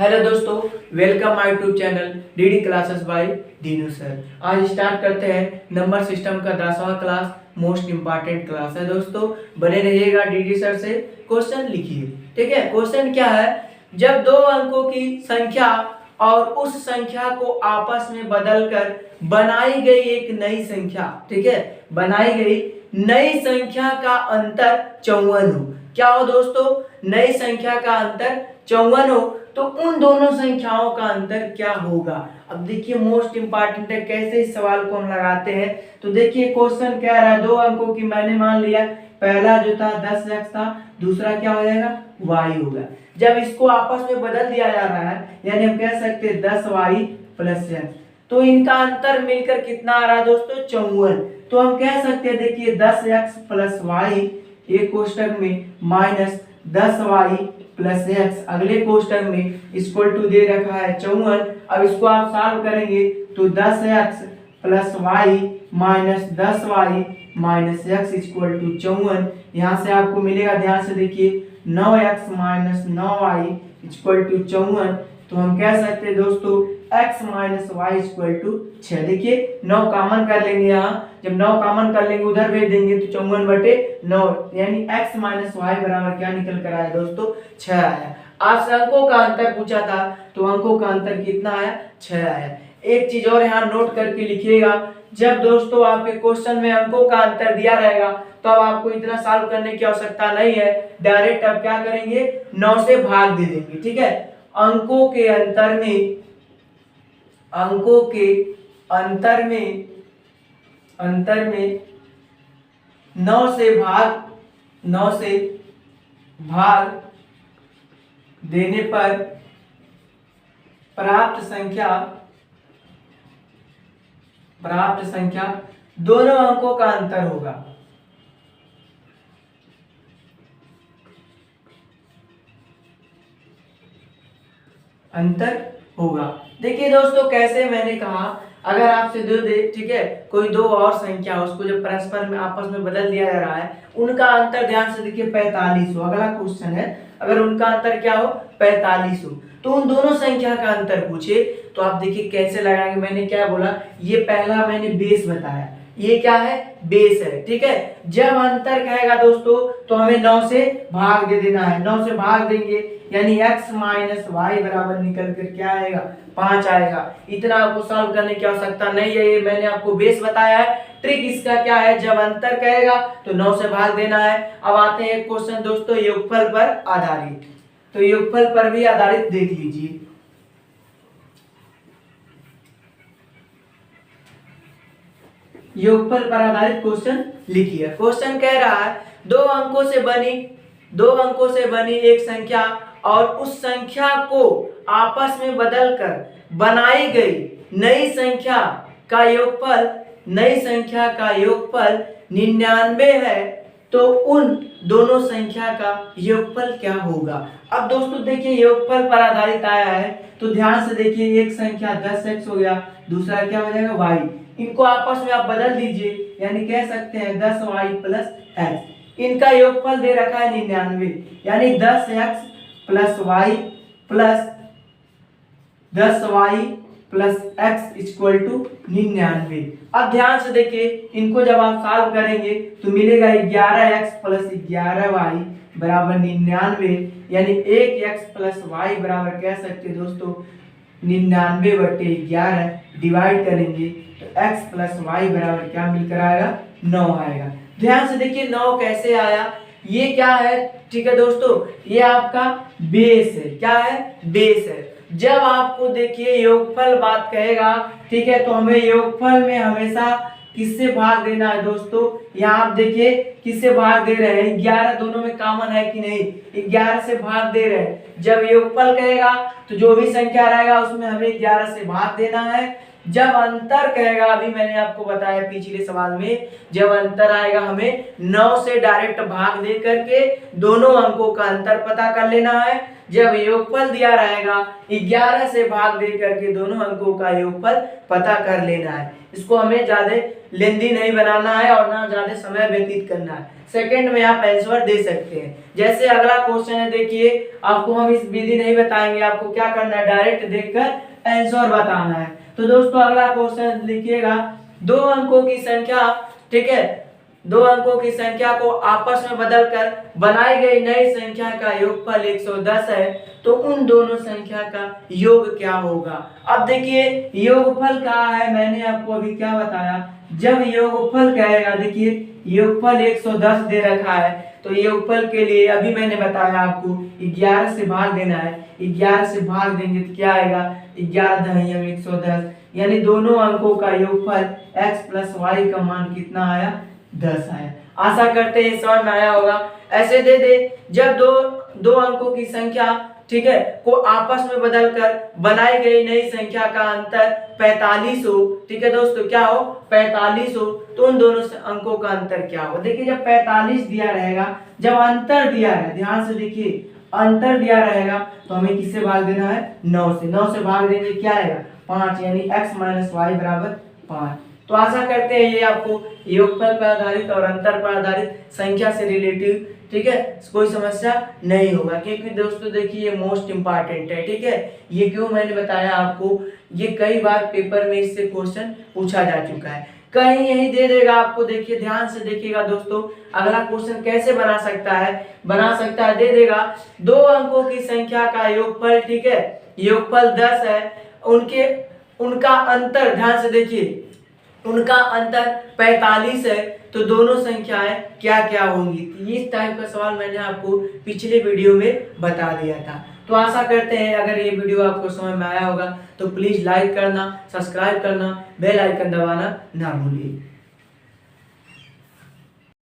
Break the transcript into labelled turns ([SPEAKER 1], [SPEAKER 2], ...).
[SPEAKER 1] Hello दोस्तों, welcome my YouTube channel DD classes bye Dinu sir. आज start करते हैं नंबर सिस्टम का 10वां क्लास। मोस्ट इंपॉर्टेंट क्लास है दोस्तों, बने रहिएगा। डीडी सर से क्वेश्चन लिखिए। ठीक है, क्वेश्चन क्या है? जब दो अंकों की संख्या और उस संख्या को आपस में बदलकर बनाई गई एक नई संख्या, ठीक है, बनाई गई नई संख्या का अंतर 54 हो। क्या हो दोस्तों? नई संख्या का अंतर 54 हो तो उन दोनों संख्याओं का अंतर क्या होगा? अब देखिए, मोस्ट इंपॉर्टेंट है कैसे इस सवाल को हम लगाते हैं। तो देखिए, क्वेश्चन क्या रहा है, दो अंकों की मैंने मान लिया, पहला जो था 10x था, दूसरा क्या हो जाएगा? y होगा। जब इसको आपस में बदल दिया जा रहा है, यानी हम कह सकते हैं 10y प्लस x, तो इनका अंतर मिलकर कितना आ रहा है दोस्तों? 54। तो हम कह सकते हैं, देखिए 10x प्लस y एक कोष्टक में माइनस 10y प्लस एक्स अगले कोष्टक में इक्वल टू दे रखा है 54। अब इसको आप सॉल्व करेंगे तो 10x plus y minus 10y minus x equal to 54। यहाँ से आपको मिलेगा, ध्यान से देखिए, 9x minus 9y equal to 54। तो हम कह सकते हैं दोस्तों x minus y equal to 6। देखिए 9 कॉमन कर लेंगे, यहाँ जब 9 कॉमन कर लेंगे उधर भेज देंगे तो 54/9, यानी x माइनस वाई बराबर क्या निकल कर आया दोस्तों? 6 आया। आपसे अंकों का अंतर पूछा था तो अंकों का अंतर कितना आया? 6 आया। एक चीज और यहाँ नोट करके लिखिएगा, जब दोस्तों आपके क्वेश्चन में अंकों का अंतर दिया रहेगा तो अब आपको इतना सॉल्व करने की आवश्यकता नहीं है, डायरेक्ट अब क्या करेंगे? 9 से भाग दे देंगे। ठीक है, अंकों के अंतर में 9 से भाग देने पर प्राप्त संख्या दोनों अंकों का अंतर होगा। देखिए दोस्तों, कैसे मैंने कहा, अगर आपसे दो दे, ठीक है, कोई दो और संख्या उसको जब परस्पर में आपस में बदल दिया जा रहा है, उनका अंतर ध्यान से देखिए 45 हो। अगला क्वेश्चन है, अगर उनका अंतर क्या हो? 45 हो, तो उन दोनों संख्या का अंतर पूछे तो आप देखिए कैसे लगाएंगे। मैंने क्या बोला, ये पहला मैंने बेस बताया, ये क्या है? बेस है। ठीक है, जब अंतर कहेगा दोस्तों तो हमें 9 से भाग दे देना है। 9 से भाग देंगे यानी x माइनस वाई बराबर निकल कर क्या आएगा? 5 आएगा। इतना आपको सॉल्व करने की आवश्यकता नहीं है, ये मैंने आपको बेस बताया है। ट्रिक इसका क्या है, जब अंतर कहेगा तो 9 से भाग देना है। अब आते हैं क्वेश्चन दोस्तों योगफल पर आधारित, तो योगफल पर भी आधारित देख लीजिए। योगफल पर आधारित क्वेश्चन लिखिए। क्वेश्चन कह रहा है, दो अंकों से बनी एक संख्या और उस संख्या को आपस में बदलकर बनाई गई नई संख्या का योगफल 99 है, तो उन दोनों संख्या का योगफल क्या होगा? अब दोस्तों देखिए, योगफल पर आधारित आया है तो ध्यान से देखिए, एक संख्या 10x हो गया, दूसरा क्या हो जाएगा? y। इनको आपस में आप बदल दीजिए, यानी कह सकते हैं 10y प्लस x। इनका योगफल दे रखा है 99, यानी 10x plus y plus 10y plus x equal to 99। अब ध्यान से देखिए, इनको जब आप सॉल्व करेंगे तो मिलेगा 11x प्लस 11y बराबर 99, यानी 1x प्लस y बराबर कह सकते हैं दोस्तों 99/11। डिवाइड करेंगे तो x प्लस वाई बराबर क्या मिलकर आएगा? 9 आएगा। ध्यान से देखिए 9 कैसे आया, ये क्या है? ठीक है दोस्तों, ये आपका बेस है। क्या है? बेस है। जब आपको देखिए योगफल बात कहेगा, ठीक है, तो हमें योगफल में हमेशा किससे भाग देना है दोस्तों? यहाँ आप देखिए किससे भाग दे रहे हैं? 11 दोनों में कॉमन है कि नहीं? 11 से भाग दे रहे हैं। जब योगफल कहेगा तो जो भी संख्या रहेगा उसमें हमें 11 से भाग देना है। जब अंतर कहेगा, अभी मैंने आपको बताया पिछले सवाल में, जब अंतर आएगा हमें 9 से डायरेक्ट भाग दे करके दोनों अंकों का अंतर पता कर लेना है। जब योगफल दिया रहेगा 11 से भाग दे करके दोनों अंकों का योगफल पता कर लेना है। इसको हमें ज्यादा लेंदी नहीं बनाना है और ना ज्यादा समय व्यतीत करना है। सेकंड में आप आंसर दे सकते हैं। जैसे अगला क्वेश्चन है, देखिए आपको हम इस विधि नहीं बताएंगे, आपको क्या करना है, डायरेक्ट देखकर आंसर बताना है। तो दोस्तों अगला क्वेश्चन लिखिएगा, दो अंकों की संख्या, ठीक है, दो अंकों की संख्या को आपस में बदलकर बनाई गई नई संख्या का योगफल 110 है, तो उन दोनों संख्या का योग क्या होगा। अब देखिए योगफल क्या है, मैंने आपको अभी क्या बताया, जब योगफल कहेगा, देखिए योगफल 110 दे रखा है, तो योगफल के लिए अभी मैंने बताया आपको 11 से भाग देना है। 11 से भाग देंगे तो क्या आएगा, 11 दहम 110, यानी दोनों अंकों का योगफल x प्लस वाई का मान कितना आया, 10 आया। आशा करते हैं समझ में आया होगा। ऐसे दे दे, जब दो अंकों की संख्या, ठीक है, को आपस में बदलकर बनाई गई नई संख्या का अंतर 45 हो, ठीक है दोस्तों, क्या हो, 45 हो, तो उन दोनों अंकों का अंतर क्या हो। देखिए जब 45 दिया रहेगा, जब अंतर दिया है, ध्यान से देखिए, अंतर दिया रहेगा तो हमें किससे भाग देना है, 9 से। 9 से भाग देंगे क्या आएगा, 5, यानी x माइनस वाई बराबर 5। तो आशा करते हैं ये आपको योगफल पर आधारित और अंतर पर आधारित संख्या से रिलेटिव, ठीक है, कोई समस्या नहीं होगा, क्योंकि दोस्तों देखिए ये मोस्ट इंपॉर्टेंट है, ठीक है। ये क्यों मैंने बताया आपको, ये कई बार पेपर में इससे क्वेश्चन पूछा जा चुका है, कहीं यही दे देगा आपको। देखिए ध्यान से देखिएगा दोस्तों, अगला क्वेश्चन कैसे बना सकता है, दे देगा दो अंकों की संख्या का योगफल, ठीक है, योगफल 10 है, उनका अंतर, ध्यान से देखिए, उनका अंतर 45 है, तो दोनों संख्याएं क्या क्या होंगी। इस टाइप का सवाल मैंने आपको पिछले वीडियो में बता दिया था। तो आशा करते हैं अगर ये वीडियो आपको समझ में आया होगा तो प्लीज लाइक करना, सब्सक्राइब करना, बेल आइकन दबाना ना भूलिए।